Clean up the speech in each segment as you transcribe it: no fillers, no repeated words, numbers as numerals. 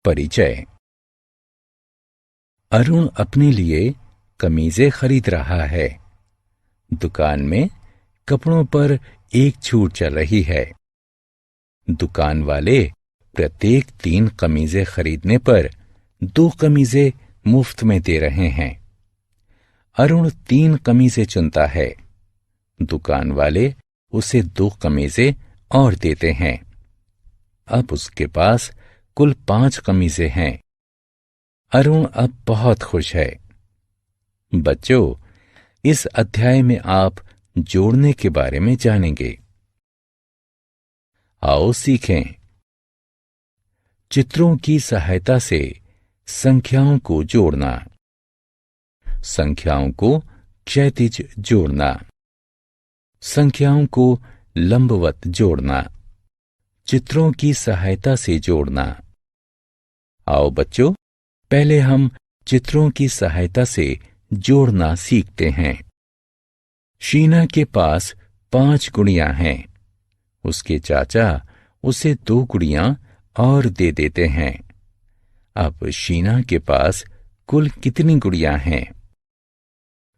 परिचय। अरुण अपने लिए कमीजें खरीद रहा है। दुकान में कपड़ों पर एक छूट चल रही है। दुकान वाले प्रत्येक 3 कमीजें खरीदने पर 2 कमीजें मुफ्त में दे रहे हैं। अरुण 3 कमीजें चुनता है। दुकान वाले उसे 2 कमीजें और देते हैं। अब उसके पास कुल 5 कमीजें हैं। अरुण अब बहुत खुश है। बच्चों, इस अध्याय में आप जोड़ने के बारे में जानेंगे। आओ सीखें। चित्रों की सहायता से संख्याओं को जोड़ना। संख्याओं को क्षैतिज जोड़ना। संख्याओं को लंबवत जोड़ना। चित्रों की सहायता से जोड़ना। आओ बच्चों, पहले हम चित्रों की सहायता से जोड़ना सीखते हैं। शीना के पास 5 गुड़ियां हैं। उसके चाचा उसे 2 गुड़ियां और दे देते हैं। अब शीना के पास कुल कितनी गुड़ियां हैं?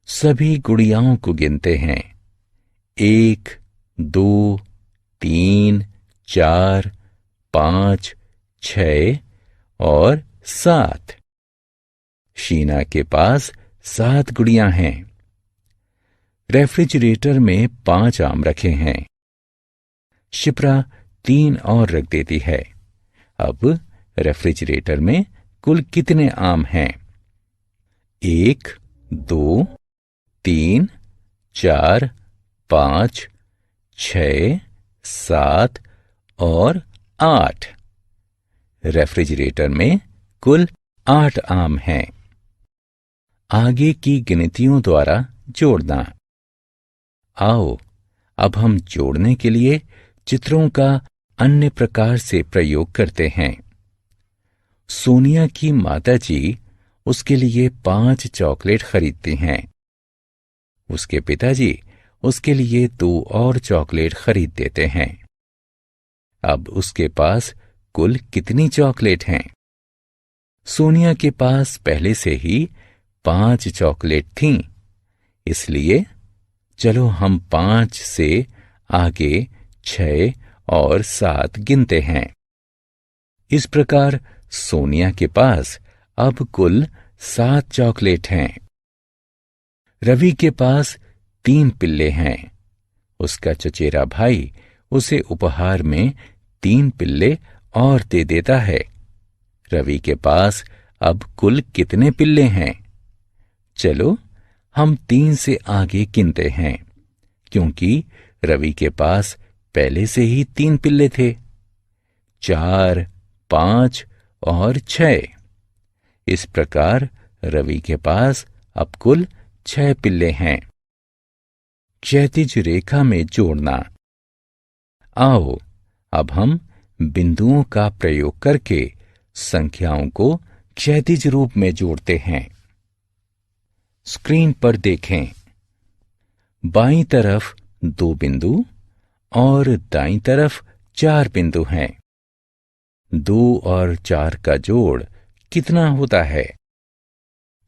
सभी गुड़ियाओं को गिनते हैं। 1, 2, 3, 4, 5, 6 और 7। शीना के पास 7 गुड़ियां हैं। रेफ्रिजरेटर में 5 आम रखे हैं। शिप्रा 3 और रख देती है। अब रेफ्रिजरेटर में कुल कितने आम हैं? 1, 2, 3, 4, 5, 6, 7 और 8। रेफ्रिजरेटर में कुल 8 आम हैं। आगे की गिनतियों द्वारा जोड़ना। आओ, अब हम जोड़ने के लिए चित्रों का अन्य प्रकार से प्रयोग करते हैं। सोनिया की माताजी उसके लिए 5 चॉकलेट खरीदती हैं। उसके पिताजी उसके लिए 2 और चॉकलेट खरीद देते हैं। अब उसके पास कुल कितनी चॉकलेट हैं? सोनिया के पास पहले से ही 5 चॉकलेट थीं, इसलिए चलो हम 5 से आगे 6 और 7 गिनते हैं। इस प्रकार सोनिया के पास अब कुल 7 चॉकलेट हैं। रवि के पास 3 पिल्ले हैं। उसका चचेरा भाई उसे उपहार में 3 पिल्ले और दे देता है। रवि के पास अब कुल कितने पिल्ले हैं? चलो हम 3 से आगे गिनते हैं, क्योंकि रवि के पास पहले से ही 3 पिल्ले थे। 4, 5 और 6। इस प्रकार रवि के पास अब कुल 6 पिल्ले हैं। क्षैतिज रेखा में जोड़ना। आओ, अब हम बिंदुओं का प्रयोग करके संख्याओं को क्षैतिज रूप में जोड़ते हैं। स्क्रीन पर देखें। बाईं तरफ 2 बिंदु और दाईं तरफ 4 बिंदु हैं। 2 और 4 का जोड़ कितना होता है?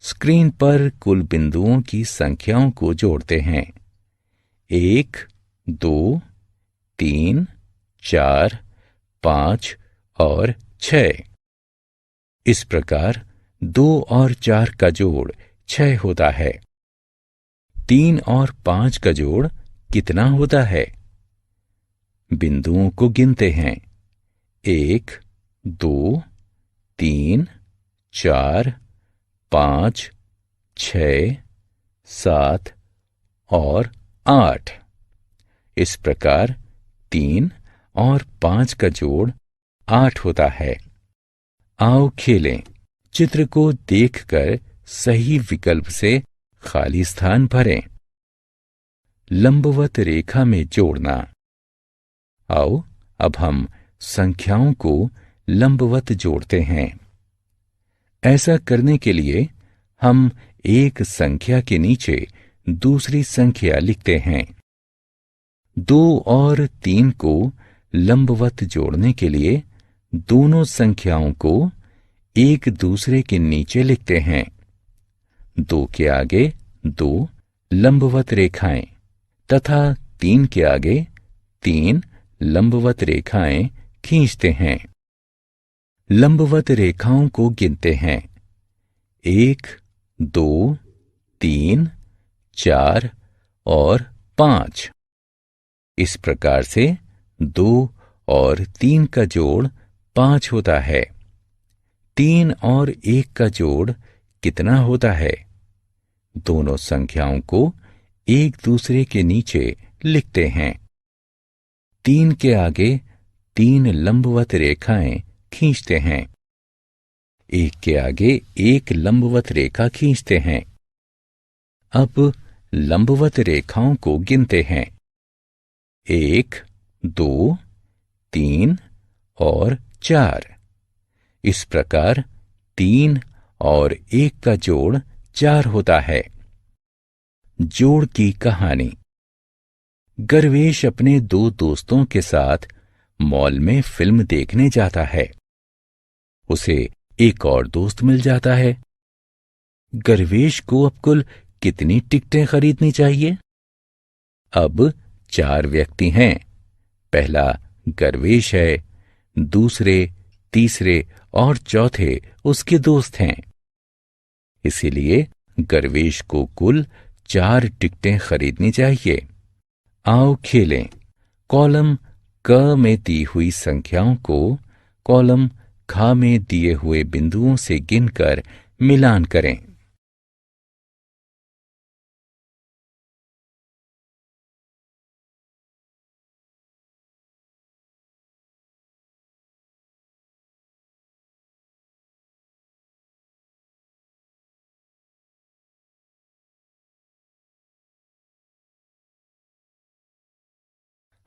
स्क्रीन पर कुल बिंदुओं की संख्याओं को जोड़ते हैं। 1, 2, 3, 4, 5 और 6। इस प्रकार 2 और 4 का जोड़ 6 होता है। 3 और 5 का जोड़ कितना होता है? बिंदुओं को गिनते हैं। 1, 2, 3, 4, 5, 6, 7 और 8। इस प्रकार 3 और 5 का जोड़ 8 होता है। आओ खेलें। चित्र को देखकर सही विकल्प से खाली स्थान भरें। लंबवत रेखा में जोड़ना। आओ, अब हम संख्याओं को लंबवत जोड़ते हैं। ऐसा करने के लिए हम एक संख्या के नीचे दूसरी संख्या लिखते हैं। 2 और 3 को लंबवत जोड़ने के लिए दोनों संख्याओं को एक दूसरे के नीचे लिखते हैं। 2 के आगे 2 लंबवत रेखाएं तथा 3 के आगे 3 लंबवत रेखाएं खींचते हैं। लंबवत रेखाओं को गिनते हैं। 1, 2, 3, 4 और 5। इस प्रकार से 2 और 3 का जोड़ 5 होता है। 3 और 1 का जोड़ कितना होता है? दोनों संख्याओं को एक दूसरे के नीचे लिखते हैं। 3 के आगे 3 लंबवत रेखाएं खींचते हैं। 1 के आगे 1 लंबवत रेखा खींचते हैं। अब लंबवत रेखाओं को गिनते हैं। 1, 2, 3 और 4। इस प्रकार 3 और 1 का जोड़ 4 होता है। जोड़ की कहानी। गर्वेश अपने 2 दोस्तों के साथ मॉल में फिल्म देखने जाता है। उसे एक और दोस्त मिल जाता है। गर्वेश को अब कुल कितनी टिकटें खरीदनी चाहिए? अब 4 व्यक्ति हैं। पहला गर्वेश है, दूसरे, तीसरे और चौथे उसके दोस्त हैं। इसीलिए गर्वेश को कुल 4 टिकटें खरीदनी चाहिए। आओ खेलें। कॉलम क में दी हुई संख्याओं को कॉलम ख में दिए हुए बिंदुओं से गिनकर मिलान करें।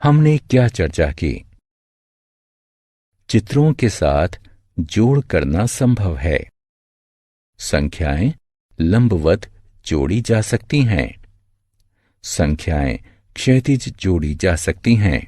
हमने क्या चर्चा की? चित्रों के साथ जोड़ करना संभव है। संख्याएं लंबवत जोड़ी जा सकती हैं। संख्याएं क्षैतिज जोड़ी जा सकती हैं।